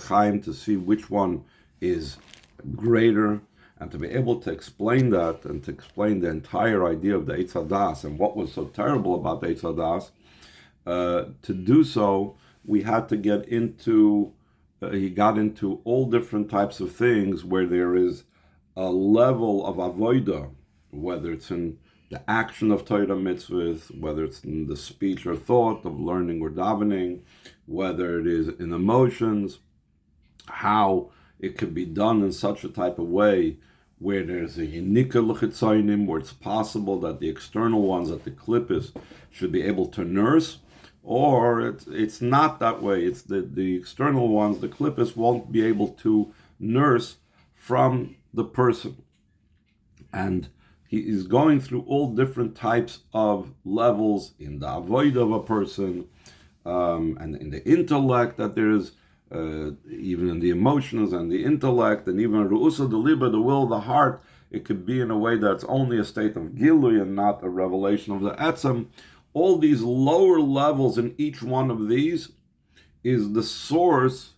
Chaim to see which one is greater, and to be able to explain that and to explain the entire idea of the Eitz Hadas and what was so terrible about the Eitz Hadas. To do so, we had to get into. He got into all different types of things where there is a level of avodah, whether it's in the action of Torah mitzvahs, whether it's in the speech or thought of learning or davening, whether it is in emotions, how it could be done in such a type of way where there's a yinika l'chitzayim, where it's possible that the external ones, that the klippos, should be able to nurse, or it's not that way. It's the external ones, the klippos, won't be able to nurse from the person. And he is going through all different types of levels in the avoid of a person, and in the intellect, that there is, even in the emotions and the intellect, and even ru'usa the liba, the will, the heart, it could be in a way that's only a state of gilui and not a revelation of the עצim. All these lower levels in each one of these is the source,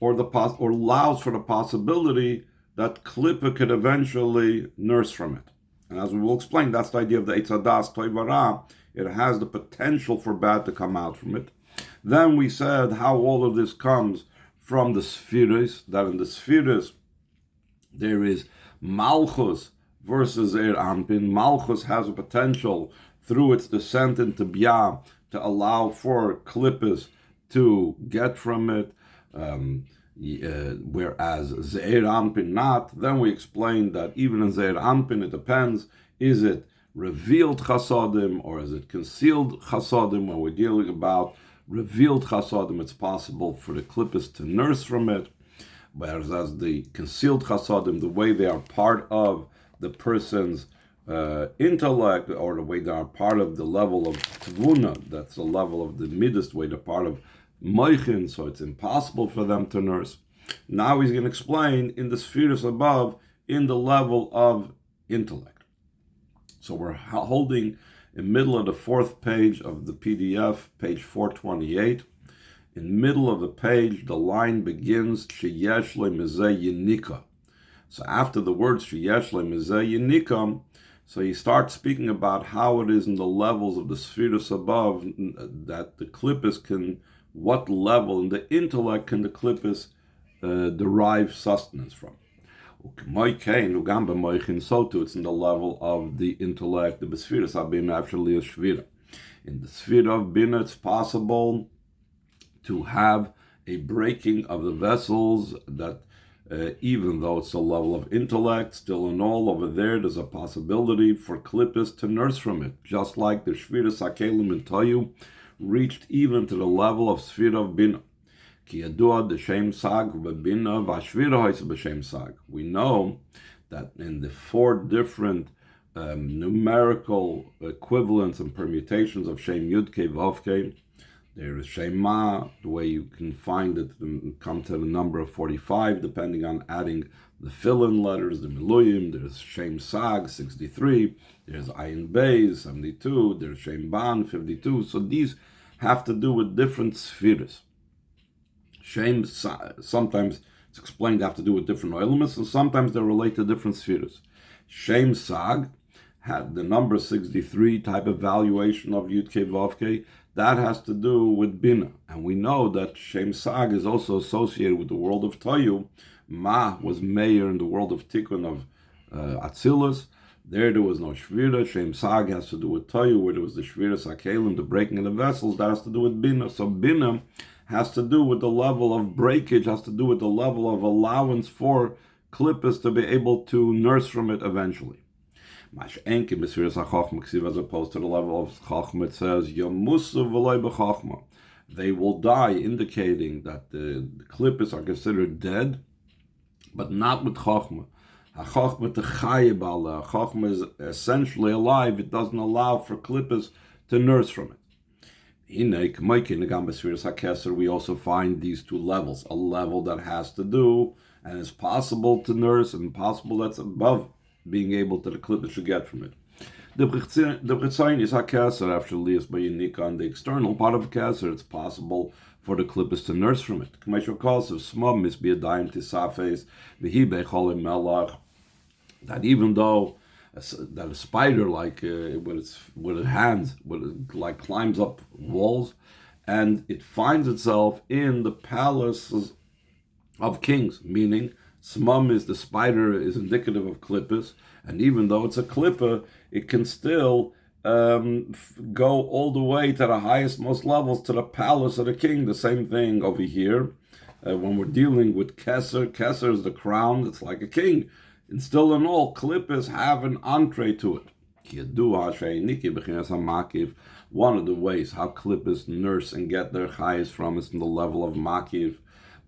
or allows for the possibility that klippa could eventually nurse from it. And as we will explain, that's the idea of the Eitz Hadas, Toivara. It has the potential for bad to come out from it. Then we said how all of this comes from the spheres, that in the spheres there is Malchus versus Zeir Anpin. Malchus has a potential through its descent into Bia to allow for klippos to get from it, whereas Zeir Anpin not. Then we explained that even in Zeir Anpin it depends, is it revealed chasadim or is it concealed chasadim? When we're dealing about revealed chasadim, it's possible for the klippos to nurse from it, whereas as the concealed chasadim, the way they are part of the person's intellect, or the way they are part of the level of tvuna, that's the level of the midas, way they're part of moichin, so it's impossible for them to nurse. Now he's going to explain in the spheres above, in the level of intellect. So we're holding in middle of the fourth page of the PDF, page 428. In middle of the page, the line begins, sheyesh le mizeh yinika. So after the words sheyesh le mizeh yinika, so he starts speaking about how it is in the levels of the spheres above that the klippos can, what level in the intellect can the klippos derive sustenance from. So too, it's in the level of the intellect, the spheres have been actually a shvira. In the sphere of bina, it's possible to have a breaking of the vessels that even though it's a level of intellect, still in all over there's a possibility for klippos to nurse from it, just like the shviras hakelim in Toyu reached even to the level of sphere of bina. We know that in the four different numerical equivalents and permutations of Shem Yudke Vavke, there is Shema, the way you can find it and come to the number of 45, depending on adding the fill-in letters, the Miluyim. There's Shem Sag, 63. There's Ayin Beis, 72. There's Shem Ban, 52. So these have to do with different spheres. Shem, sometimes it's explained to have to do with different elements, and sometimes they relate to different spheres. Shem Sag had the number 63 type of valuation of Yudke Vavke. That has to do with Bina. And we know that Shem Sag is also associated with the world of Toyu. Ma was mayor in the world of Tikkun of Atzilus. There was no Shvira. Shem Sag has to do with Toyu, where there was the Shvira Sakelim, the breaking of the vessels. That has to do with Bina. So Bina has to do with the level of breakage, has to do with the level of allowance for klippos to be able to nurse from it eventually. As opposed to the level of Chachma, it says, they will die, indicating that the klippos are considered dead, but not with Chachma. Chachma is essentially alive, it doesn't allow for klippos to nurse from it. We also find these two levels, a level that has to do and is possible to nurse, and possible that's above being able to the klippos should get from it. The B'chitzayin is HaKeser, actually is by Yinika on the external part of Keser. It's possible for the clippers to nurse from it. Commercial calls of smum is be a dime to safes, vihi becholim melach, that even though that a spider, like with its hands, like climbs up walls, and it finds itself in the palaces of kings, meaning smum is the spider is indicative of klippus, and even though it's a klippa, it can still go all the way to the highest, most levels, to the palace of the king. The same thing over here. When we're dealing with Keser, Keser is the crown, it's like a king. And still in all, klippus have an entree to it. One of the ways how klippus nurse and get their chayes from is in the level of makiv,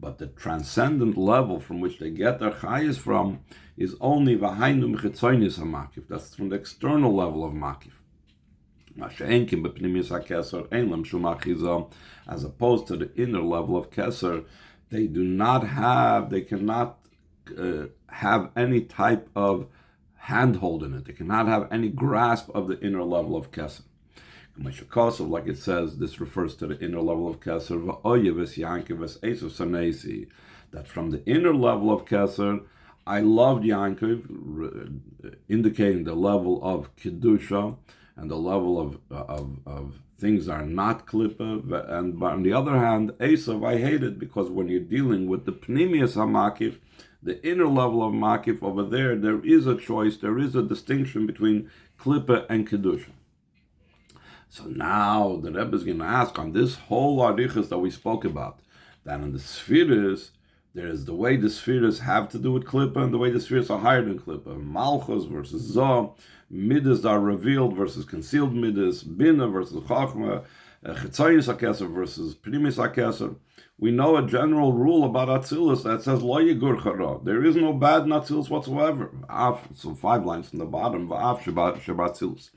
but the transcendent level from which they get their chayes from is only v'hainu mechitzonis hamakiv. That's from the external level of makiv. As opposed to the inner level of keser, they cannot have any type of handhold in it. They cannot have any grasp of the inner level of keser. Like it says, this refers to the inner level of keser. That from the inner level of keser, I loved Yankov, indicating the level of kedusha and the level of things are not klippa. And on the other hand, Esav I hated, because when you're dealing with the pnimius hamakif, the inner level of makif over there is a choice, there is a distinction between klippa and kedusha. So now the Rebbe is going to ask on this whole arichas that we spoke about, that in the spheres, there is the way the spheres have to do with klippa and the way the spheres are higher than klippa. Malchus versus Zoh, midas are revealed versus concealed midas, bina versus chachma, chitzayis hakeser versus primis hakeser. We know a general rule about Atzilus that says lo yigur chara. There is no bad in Atzilus whatsoever. So 5 lines from the bottom. Va'af Shabbat Atzilus.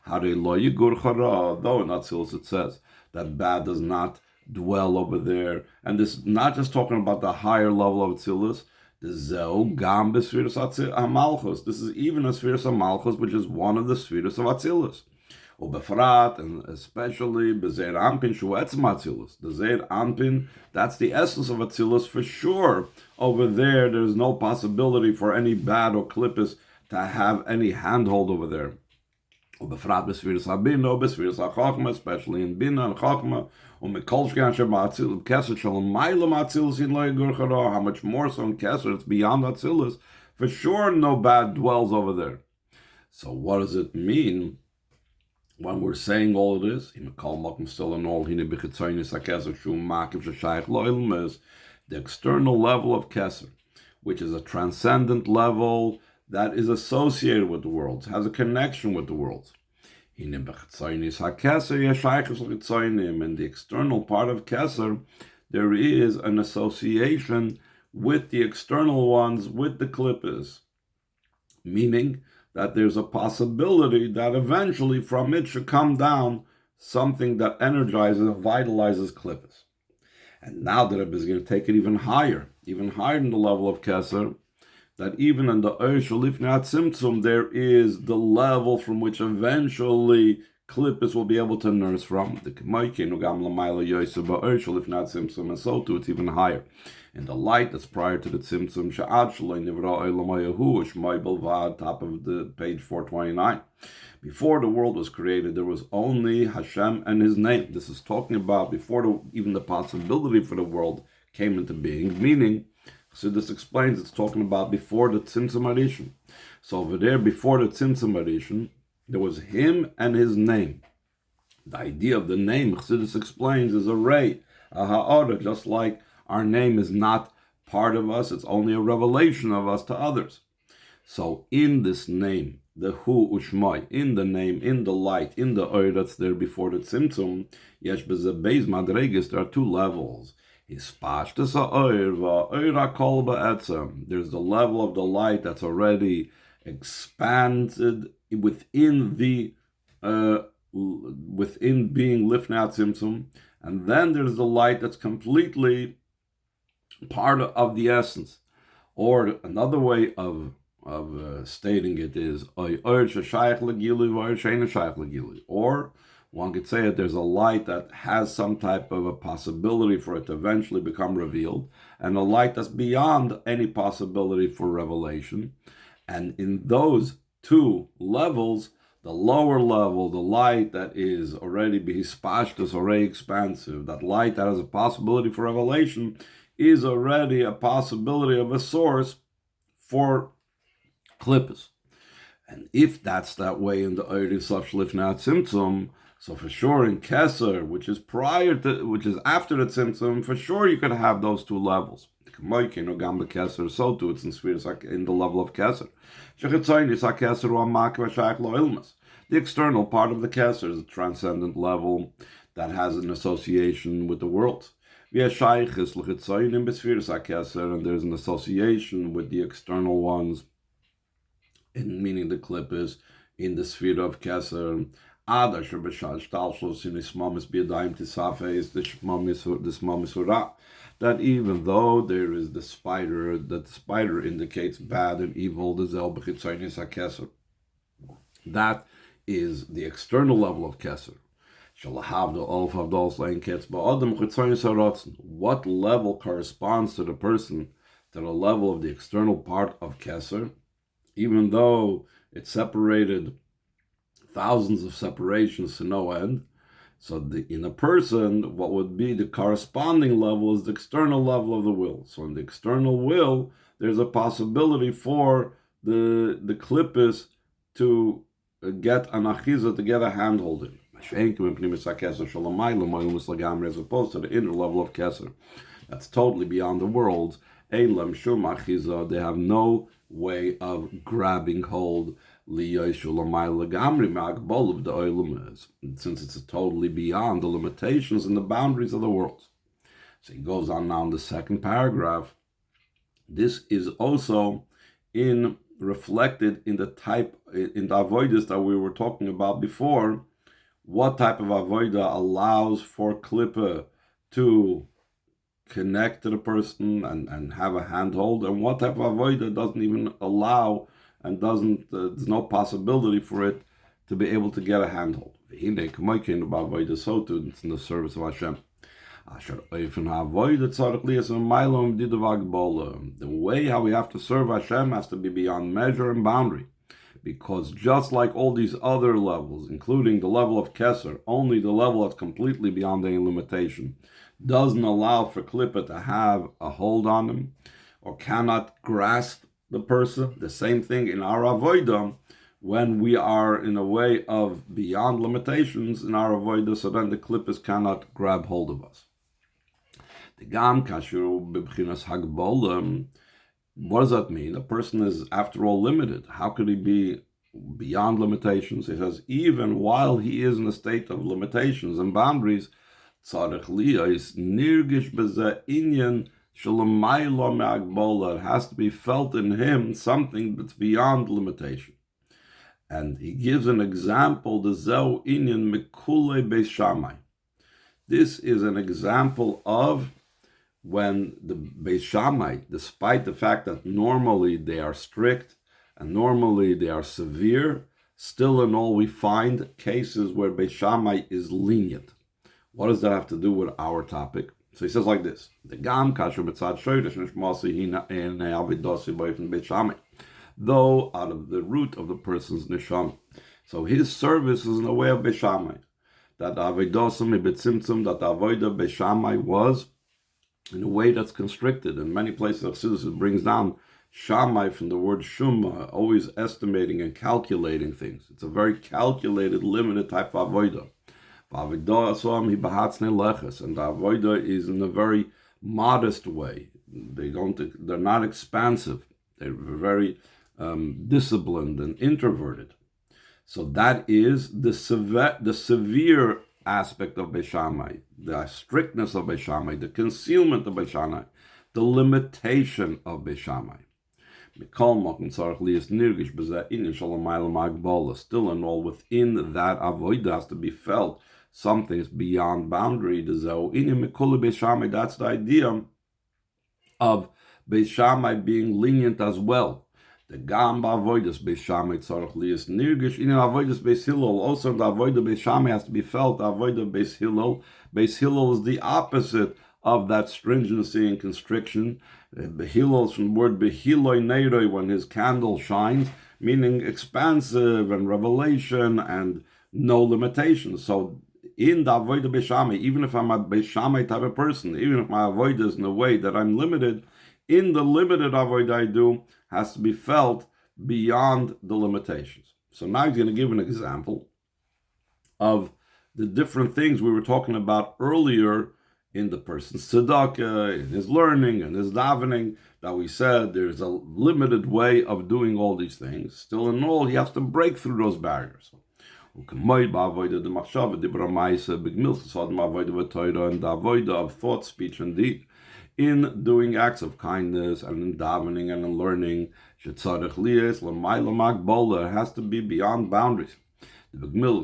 Hare lo yigur chara. Though in Atzilus it says that bad does not dwell over there, and this is not just talking about the higher level of Atzilus. This is even a spheres of Malchus, which is one of the spheres of Atzilus. Ubefrat, and especially Bezeir Anpin Shu Etzem Atzilus. The Zeir Anpin, that's the essence of Atzilus for sure. Over there's no possibility for any bad or klippus to have any handhold over there. Ubefrat Besfiras Habino, Besfiras HaChachma, especially in Bina and Chachma. How much more so in Keser, it's beyond Atzilus. For sure no bad dwells over there. So what does it mean when we're saying all of this? The external level of Keser, which is a transcendent level that is associated with the worlds, has a connection with the worlds. In the external part of Keser, there is an association with the external ones, with the klippas, meaning that there's a possibility that eventually from it should come down something that energizes, vitalizes klippas. And now the Rebbe is going to take it even higher than the level of Keser, that even in the Lifnei Tzimtzum, there is the level from which eventually klippus will be able to nurse from. And so too, it's even higher. In the light that's prior to the Tzimtzum, top of the page 429. Before the world was created, there was only Hashem and His name. This is talking about before even the possibility for the world came into being, meaning, so this explains, it's talking about before the Tzimtzum Arishon. So over there, before the Tzimtzum Arishon, there was Him and His name. The idea of the name, Chassidus explains, is a ray, a ha'ara, just like our name is not part of us, it's only a revelation of us to others. So in this name, the Hu Ushmai, in the name, in the light, in the Oir that's there before the Tzimtzum, Yesh B'zeh Beis Madreges, there are 2 levels. There's the level of the light that's already expanded within the within being Lifnei Tzimtzum, and then there's the light that's completely part of the essence. Or another way of stating it is or One could say that there's a light that has some type of a possibility for it to eventually become revealed, and a light that's beyond any possibility for revelation. And in those two levels, the lower level, the light that is already bihispashtus, already expansive, that light that has a possibility for revelation, is already a possibility of a source for klippus. And if that's that way in the Oiris of Shlifnat Tzimtzum, so for sure in Keser, which is after the Tzimtzum, for sure you could have those two levels. So too, it's in the level of Keser. The external part of the Keser is a transcendent level that has an association with the world. And there's an association with the external ones, meaning the klippus, in the sphere of Keser. That even though there is the spider, that the spider indicates bad and evil, that is the external level of Keser. What level corresponds to the person, to the level of the external part of Keser, even though it's separated thousands of separations to no end? So in a person, what would be the corresponding level is the external level of the will. So in the external will, there's a possibility for the klippus to get an achiza, to get a handholding, as opposed to the inner level of Keser. That's totally beyond the worlds. They have no way of grabbing hold, since it's totally beyond the limitations and the boundaries of the world. So he goes on now in the second paragraph. This is also reflected in the avodas that we were talking about before. What type of avodah allows for klippah to connect to the person and have a handhold, and what type of avodah doesn't even allow and there's no possibility for it to be able to get a handhold. It's in the service of Hashem. The way how we have to serve Hashem has to be beyond measure and boundary, because just like all these other levels, including the level of Keser, only the level that's completely beyond any limitation doesn't allow for klippah to have a hold on them or cannot grasp the person. The same thing in our avodah, when we are in a way of beyond limitations in our avodah, so then the klippus cannot grab hold of us. What does that mean? A person is, after all, limited. How could he be beyond limitations? He says, even while he is in a state of limitations and boundaries, it has to be felt in him something that's beyond limitation. And he gives an example, the zeu inyan mikule beis Shammai. This is an example of when the Beis Shammai, despite the fact that normally they are strict and normally they are severe, still in all we find cases where Beis Shammai is lenient. What does that have to do with our topic? So he says like this: though out of the root of the person's neshama. So his service is in the way of Beis Shammai. That avidosam ibitzimtzum, that the avodah Beis Shammai was in a way that's constricted. In many places of Chassidus it brings down Shammai from the word shumma, always estimating and calculating things. It's a very calculated, limited type of avodah. And the avodah is in a very modest way. They're not expansive. They're very disciplined and introverted. So that is the severe aspect of Beis Shammai, the strictness of Beis Shammai, the concealment of Beis Shammai, the limitation of Beis Shammai. Still and all, within that avodah has to be felt something is beyond boundary. That's the idea of Beis Shammai being lenient as well. The Gam Ba'avodas Beis Shammai Tzarech Liyas Nirgish. In Avodas Beis Hillel, also the Avodah Beis Shammai has to be felt. The Avodah Beis Hillel. Beis Hillel is the opposite of that stringency and constriction. The Hillel is from the word Behiloi Neiroi, when his candle shines, meaning expansive and revelation and no limitations. So in the Avodah Beis Shammai, even if I'm a Beis Shammai type of person, even if my Avodah is in a way that I'm limited, in the limited Avodah I do has to be felt beyond the limitations. So now he's going to give an example of the different things we were talking about earlier in the person's tzedakah, in his learning, and his davening, that we said there's a limited way of doing all these things. Still in all, he has to break through those barriers. And the avodah of thought, speech, and deed, in doing acts of kindness and in davening and in learning, it has to be beyond boundaries. Though there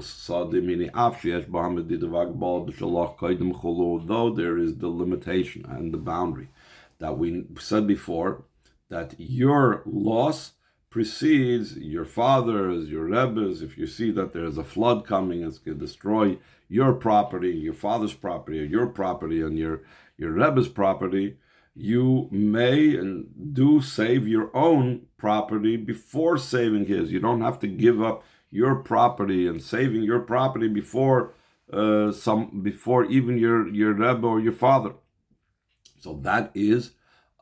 is the limitation and the boundary that we said before, that your loss precedes your father's, your Rebbe's. If you see that there's a flood coming, it's going to destroy your property, your father's property, or your property, and your Rebbe's property, you may and do save your own property before saving his. You don't have to give up your property and saving your property before even your Rebbe or your father. So that is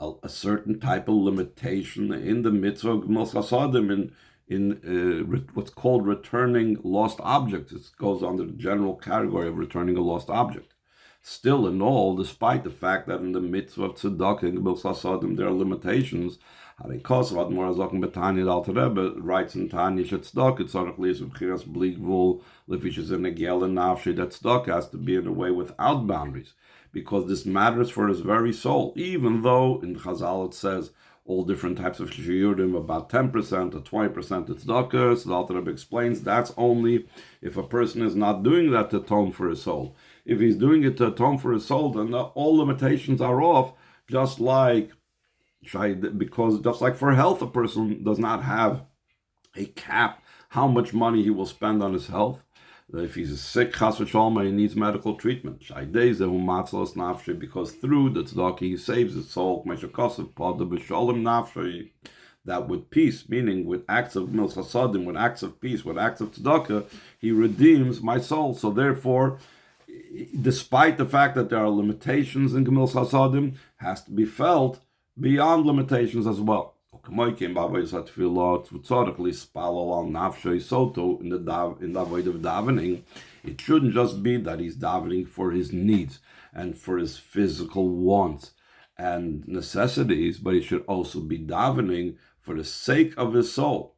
a certain type of limitation in the mitzvah of Gmos Chasadim, in what's called returning lost objects. It goes under the general category of returning a lost object. Still in all, despite the fact that in the mitzvah of tzedakah and Gmos Chasadim there are limitations, writes in Tanya, that tzedakah has to be in a way without boundaries, because this matters for his very soul. Even though in Chazal it says all different types of shiurim, about 10% or 20% tzedakah, so the Alter Rebbe explains that's only if a person is not doing that to atone for his soul. If he's doing it to atone for his soul, then all limitations are off, just like for health, a person does not have a cap how much money he will spend on his health. If he's sick, chas v'sholma, he needs medical treatment. Because through the tzedakah he saves his soul. That with peace, meaning with acts of Gmos Chasadim, with acts of peace, with acts of tzedakah, he redeems my soul. So therefore, despite the fact that there are limitations in Gmos Chasadim, has to be felt beyond limitations as well. So too in the avoid of davening, it shouldn't just be that he's davening for his needs and for his physical wants and necessities, but he should also be davening for the sake of his soul.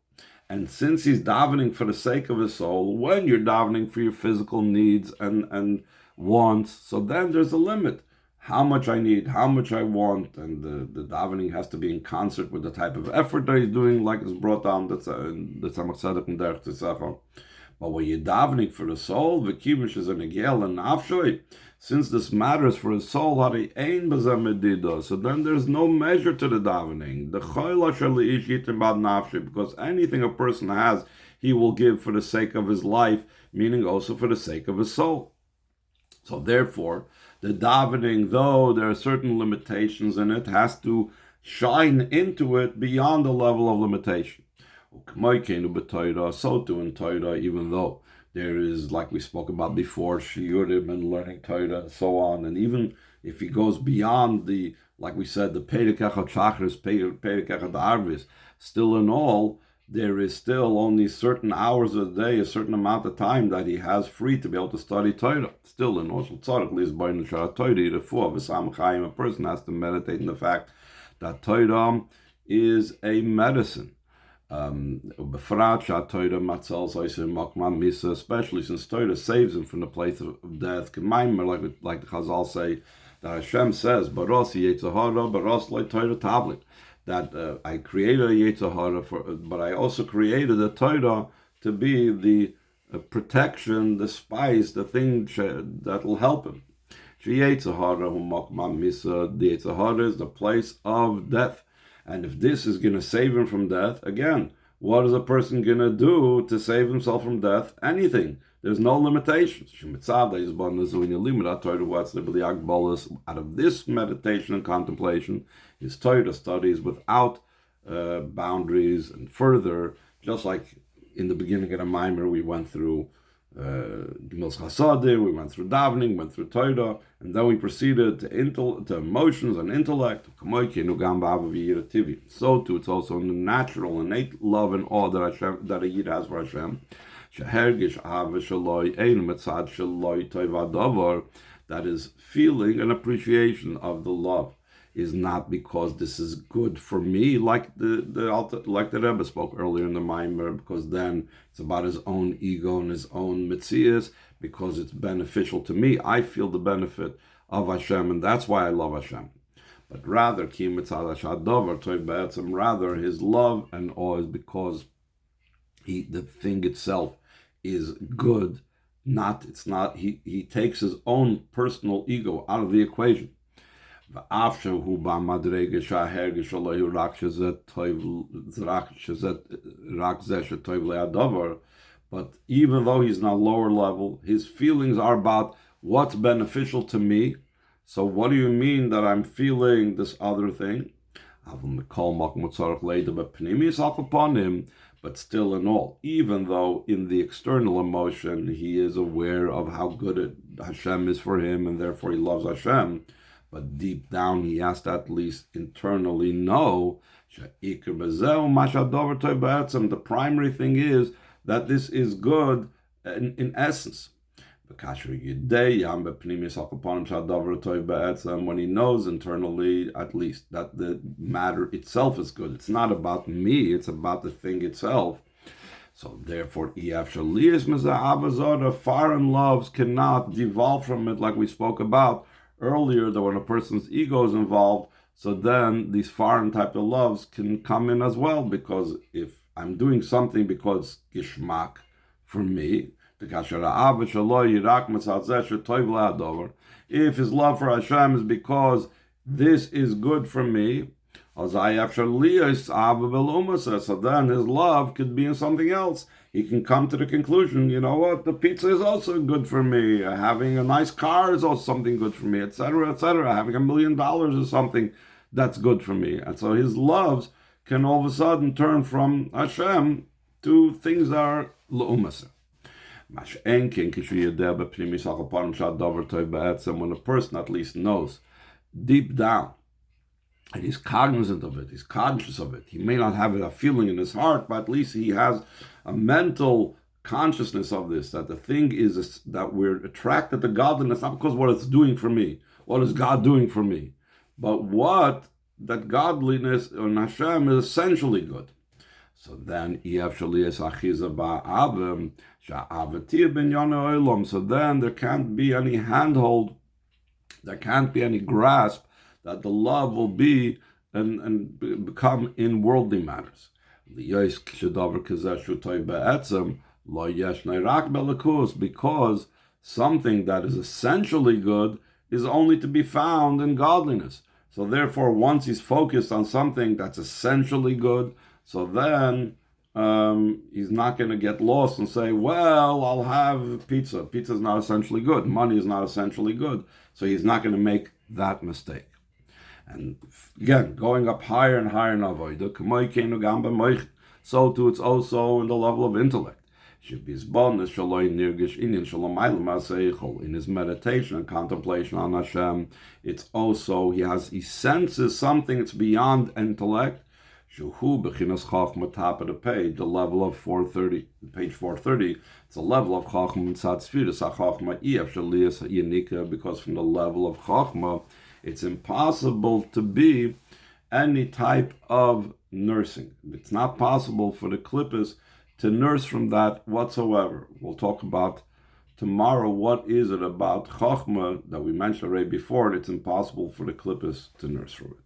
And since he's davening for the sake of his soul, when you're davening for your physical needs and wants, so then there's a limit. How much I need, how much I want, and the davening has to be in concert with the type of effort that he's doing, like it's brought down. But when you're davening for the soul, since this matters for his soul, so then there's no measure to the davening. Because anything a person has, he will give for the sake of his life, meaning also for the sake of his soul. So therefore, the davening, though there are certain limitations in it, has to shine into it beyond the level of limitation. So too in Torah, even though there is, like we spoke about before, shiurim and learning Torah and so on, and even if he goes beyond the, like we said, the Perek Echad Shachris, Perek Echad Arvis, still in all, there is still only certain hours a day, a certain amount of time that he has free to be able to study Torah. Still in all, a person has to meditate in the fact that Torah is a medicine. Especially since Torah saves him from the place of death. Like the Chazal say, that Hashem says, Baros Yetzirah, Baros Lo Torah Tablet, that I created a Yetzirah, but I also created a Torah to be the protection, the spice, the thing that will help him. The Yetzirah is the place of death. And if this is going to save him from death, again, what is a person going to do to save himself from death? Anything. There's no limitations. Out of this meditation and contemplation, his Torah studies without boundaries and further, just like in the beginning of the Maamar, we went through Gimel Chasadim, we went through davening, went through Torah, and then we proceeded to emotions and intellect. So too, it's also in the natural, innate love and awe that a Yid has for Hashem. That is feeling an appreciation of the love. Is not because this is good for me, like the Rebbe spoke earlier in the Maamar, because then it's about his own ego and his own mitzias, because it's beneficial to me. I feel the benefit of Hashem, and that's why I love Hashem. But rather, rather his love and awe is because the thing itself is good. He takes his own personal ego out of the equation. But even though he's on a lower level, his feelings are about what's beneficial to me. So what do you mean that I'm feeling this other thing? But still in all, even though in the external emotion he is aware of how good Hashem is for him and therefore he loves Hashem, but deep down he has to at least internally know the primary thing is that this is good in essence. When he knows internally, at least, that the matter itself is good. It's not about me, it's about the thing itself. So therefore, foreign loves cannot devolve from it, like we spoke about earlier, that when a person's ego is involved, so then these foreign type of loves can come in as well, because if I'm doing something because gishmak for me, if his love for Hashem is because this is good for me, so then his love could be in something else. He can come to the conclusion, you know what, the pizza is also good for me, having a nice car is also something good for me, etc., etc., having $1 million is something that's good for me. And so his loves can all of a sudden turn from Hashem to things that are l'umasa. When a person at least knows deep down, and he's cognizant of it, he's conscious of it. He may not have a feeling in his heart, but at least he has a mental consciousness of this, that the thing is that we're attracted to godliness, not because what it's doing for me, what is God doing for me, but what that godliness on Hashem is essentially good. So then, so then there can't be any handhold, there can't be any grasp that the love will be and become in worldly matters. Because something that is essentially good is only to be found in godliness. So therefore, once he's focused on something that's essentially good, so then he's not going to get lost and say, well, I'll have pizza. Pizza is not essentially good. Money is not essentially good. So he's not going to make that mistake. And again, going up higher and higher in Avodah, so too it's also in the level of intellect. In his meditation and contemplation on Hashem, it's also, he senses something that's beyond intellect. Top of the page, the level of 430, page 430, it's a level of Chachma Mitzad Sfiras, because from the level of Chachma, it's impossible to be any type of nursing. It's not possible for the Klippos to nurse from that whatsoever. We'll talk about tomorrow what is it about Chachma that we mentioned already before, and it's impossible for the Klippos to nurse from it.